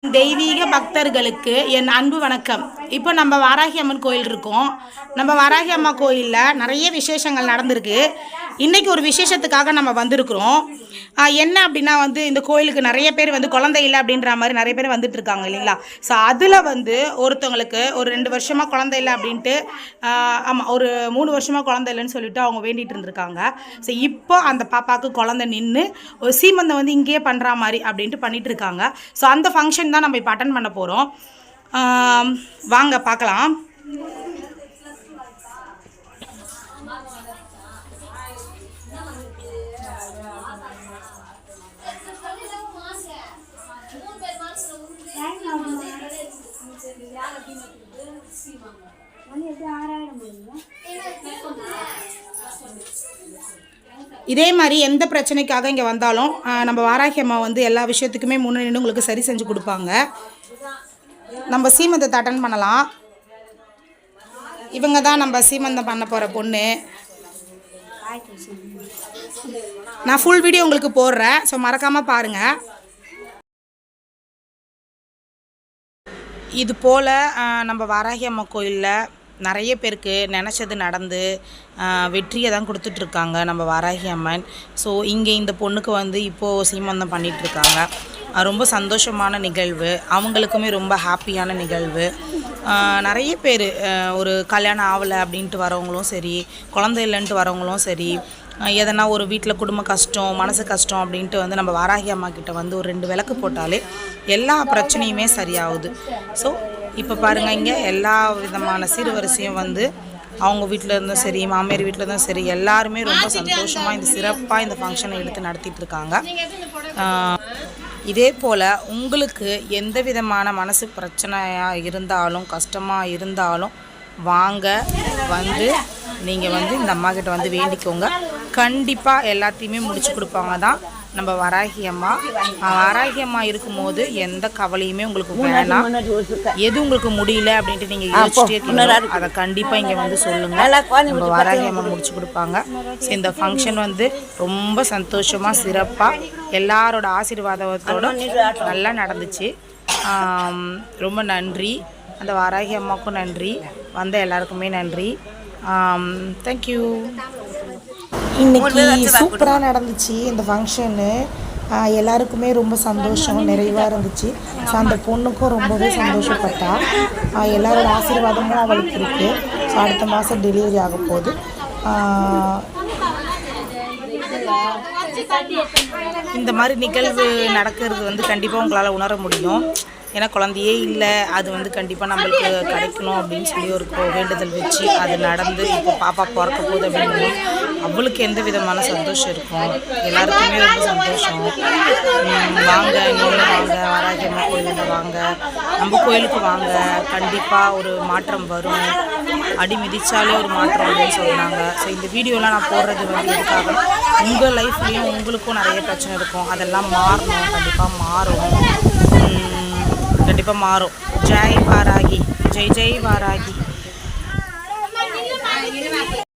தெய்வீக பக்தர்களுக்கு என் அன்பு வணக்கம். இப்போ நம்ம வாராகி அம்மன் கோயில் இருக்கோம். நம்ம வாராகி அம்மா கோயிலில் நிறைய விசேஷங்கள் நடந்திருக்கு. இன்றைக்கி ஒரு விசேஷத்துக்காக நம்ம வந்திருக்கிறோம். என்ன அப்படின்னா இந்த கோயிலுக்கு நிறைய பேர் குழந்தை இல்லை அப்படின்ற மாதிரி நிறைய பேர் வந்துட்டு இருக்காங்க இல்லைங்களா. ஸோ அதில் ஒருத்தவங்களுக்கு ஒரு 2 வருஷமாக குழந்தை இல்லை அப்படின்ட்டு, ஆமாம் ஒரு 3 வருஷமாக குழந்தை இல்லைன்னு சொல்லிட்டு அவங்க வேண்டிகிட்டு இருந்திருக்காங்க. ஸோ இப்போ அந்த பாப்பாவுக்கு குழந்தை நின்று ஒரு சீமந்தம் இங்கேயே பண்ணுற மாதிரி அப்படின்ட்டு பண்ணிகிட்டு இருக்காங்க. ஸோ அந்த ஃபங்க்ஷன் தான் நம்ம இப்போ அட்டன் பண்ண போகிறோம். வாங்க பார்க்கலாம். இதே மாதிரி எந்த பிரச்சனைக்காக இங்கே வந்தாலும் நம்ம வாராகி அம்மா எல்லா விஷயத்துக்குமே முன்னாடி உங்களுக்கு சரி செஞ்சு கொடுப்பாங்க. நம்ம சீமந்தத்தை அட்டன் பண்ணலாம். இவங்க தான் நம்ம சீமந்தம் பண்ண போகிற பொண்ணு. நான் ஃபுல் வீடியோ உங்களுக்கு போடுறேன், ஸோ மறக்காமல் பாருங்கள். இது போல் நம்ம வாராகி அம்மா கோயிலில் நிறைய பேருக்கு நினச்சது நடந்து வெற்றியை தான் கொடுத்துட்ருக்காங்க நம்ம வாராகி அம்மன். ஸோ இங்கே இந்த பொண்ணுக்கு இப்போது சீமந்தம் பண்ணிகிட்ருக்காங்க. ரொம்ப சந்தோஷமான நிகழ்வு, அவங்களுக்குமே ரொம்ப ஹாப்பியான நிகழ்வு. நிறைய பேர் ஒரு கல்யாணம் ஆகலை அப்படின்ட்டு வரவங்களும் சரி, குழந்தை இல்லைன்ட்டு வரவங்களும் சரி, எதனா ஒரு வீட்டில் குடும்ப கஷ்டம், மனசு கஷ்டம் அப்படின்ட்டு நம்ம வாராகி அம்மா கிட்ட ஒரு 2 விளக்கு போட்டாலே எல்லா பிரச்சனையுமே சரியாகுது. ஸோ இப்போ பாருங்கள், இங்கே எல்லா விதமான சீர்வரிசையும் அவங்க வீட்டில் இருந்தும் சரி, மாமியார் வீட்டில் இருந்தும் சரி, எல்லாருமே ரொம்ப சந்தோஷமாக இந்த சிறப்பாக இந்த ஃபங்க்ஷனை எடுத்து நடத்திட்டு இருக்காங்க. இதே போல் உங்களுக்கு எந்த விதமான மனசு பிரச்சனையாக இருந்தாலும், கஷ்டமாக இருந்தாலும் வாங்க, நீங்கள் இந்த அம்மா கிட்ட வேண்டிக்கோங்க. கண்டிப்பாக எல்லாத்தையுமே முடிச்சு கொடுப்பாங்க தான் நம்ம வாராகி அம்மா. வாராகி அம்மா இருக்கும்போது எந்த கவலையுமே உங்களுக்கு வேணாம். எது உங்களுக்கு முடியல அப்படின்ட்டு நீங்கள் யோசிச்சுட்டே இருக்கீங்களோ அதை கண்டிப்பாக இங்கே சொல்லுங்கள். நம்ம வாராகி அம்மா முடிச்சு கொடுப்பாங்க. ஸோ இந்த ஃபங்க்ஷன் ரொம்ப சந்தோஷமாக சிறப்பாக எல்லாரோட ஆசீர்வாதத்தோடு நல்லா நடந்துச்சு. ரொம்ப நன்றி. அந்த வாராகி அம்மாவுக்கும் நன்றி, வந்த எல்லாருக்குமே நன்றி. தேங்க்யூ. இன்றைக்கி சூப்பராக நடந்துச்சு இந்த ஃபங்க்ஷனு. எல்லாருக்குமே ரொம்ப சந்தோஷம், நிறைவாக இருந்துச்சு. ஸோ அந்த பொண்ணுக்கும் ரொம்பவே சந்தோஷப்பட்டா. எல்லாரோட ஆசீர்வாதமும் அவளுக்கு இருக்குது. ஸோ அடுத்த மாதம் டெலிவரி ஆக போகுது. இந்த மாதிரி நிகழ்வு நடக்கிறது கண்டிப்பாக உங்களால் உணர முடியும். ஏன்னா குழந்தையே இல்லை, அது கண்டிப்பாக நம்மளுக்கு கிடைக்கணும் அப்படின்னு சொல்லி ஒரு வேண்டுதல் வச்சு அது நடந்து இப்போ பாப்பா பிறக்க போகுது அப்படின்னு அவளுக்கு எந்த விதமான சந்தோஷம் இருக்கும். எல்லாருக்குமே ரொம்ப சந்தோஷம். வாங்க, நீங்களும் வாங்க, வாராகி அம்மா கோயிலில் வாங்க, நம்ம கோயிலுக்கு வாங்க. கண்டிப்பாக ஒரு மாற்றம் வரும். அடி மிதித்தாலே ஒரு மாற்றம் அப்படின்னு சொன்னாங்க. ஸோ இந்த வீடியோலாம் நான் போடுறது எதுக்காக, உங்கள் லைஃப்லேயும் உங்களுக்கும் நிறைய பிரச்சனை இருக்கும், அதெல்லாம் மாறணும். கண்டிப்பாக மாறும், கண்டிப்பாக மாறும். ஜெய் வாராகி, ஜெய் ஜெய் வாராகி.